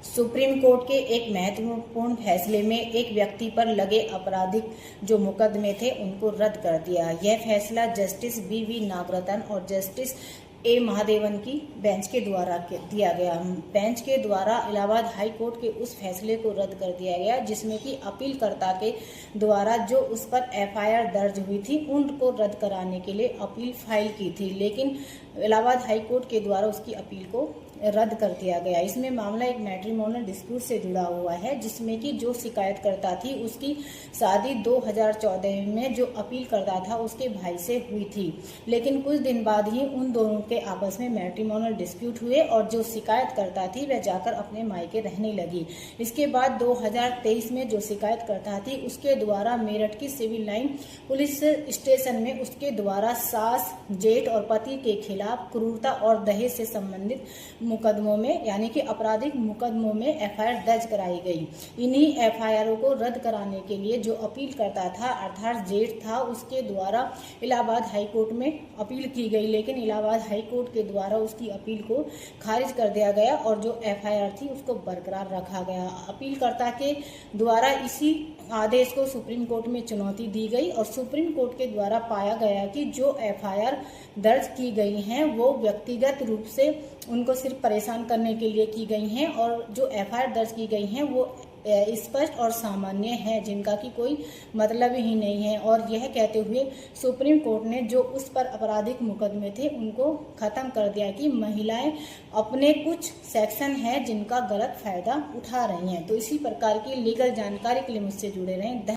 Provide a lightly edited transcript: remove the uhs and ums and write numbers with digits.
Supreme court के एक महत्वपूर्ण फैसले में एक व्यक्ति पर लगे आपराधिक जो मुकदमे थे उनको रद्द कर दिया। यह फैसला जस्टिस बी नागरत्न और जस्टिस ए महादेवन की बेंच के द्वारा दिया गया। बेंच के द्वारा इलाहाबाद हाई कोर्ट के उस फैसले को रद्द कर दिया गया जिसमें कि अपीलकर्ता के द्वारा जो उस पर एफआईआर दर्ज हुई थी उनको रद्द कराने के लिए अपील फाइल की थी, लेकिन इलाहाबाद हाई कोर्ट के द्वारा उसकी अपील को रद्द कर दिया गया। इसमें मामला एक मैट्रिमोनियल डिस्प्यूट से जुड़ा हुआ है जिसमें कि जो शिकायतकर्ता थी उसकी शादी 2014 में जो अपील करता था उसके भाई से हुई थी, लेकिन कुछ दिन बाद ही उन दोनों के आपस में मैट्रिमोनियल डिस्प्यूट हुए और जो शिकायतकर्ता थी वह जाकर अपने मायके रहने लगी। इसके बाद 2023 में जो शिकायतकर्ता थी उसके द्वारा मेरठ की सिविल लाइन पुलिस स्टेशन में उसके द्वारा सास, जेठ और पति के खिलाफ क्रूरता और दहेज से संबंधित मुकदमों में यानी कि आपराधिक मुकदमों में एफआईआर दर्ज कराई गई। इन्हीं एफआईआर को रद्द कराने के लिए जो अपील करता था अर्थात जेठ था उसके द्वारा इलाहाबाद हाई कोर्ट में अपील की गई, लेकिन इलाहाबाद हाई कोर्ट के द्वारा उसकी अपील को खारिज कर दिया गया और जो एफआईआर थी उसको बरकरार रखा गया। अपीलकर्ता के द्वारा इसी आदेश को सुप्रीम कोर्ट में चुनौती दी गई और सुप्रीम कोर्ट के द्वारा पाया गया कि जो एफआईआर दर्ज की गई हैं वो व्यक्तिगत रूप से उनको सिर्फ परेशान करने के लिए की गई हैं और जो एफआईआर दर्ज की गई हैं वो स्पष्ट और सामान्य है जिनका कि कोई मतलब ही नहीं है। और यह कहते हुए सुप्रीम कोर्ट ने जो उस पर आपराधिक मुकदमे थे उनको खत्म कर दिया कि महिलाएं अपने कुछ सेक्शन हैं जिनका गलत फायदा उठा रही हैं। तो इसी प्रकार की लीगल जानकारी के लिए मुझसे जुड़े रहें।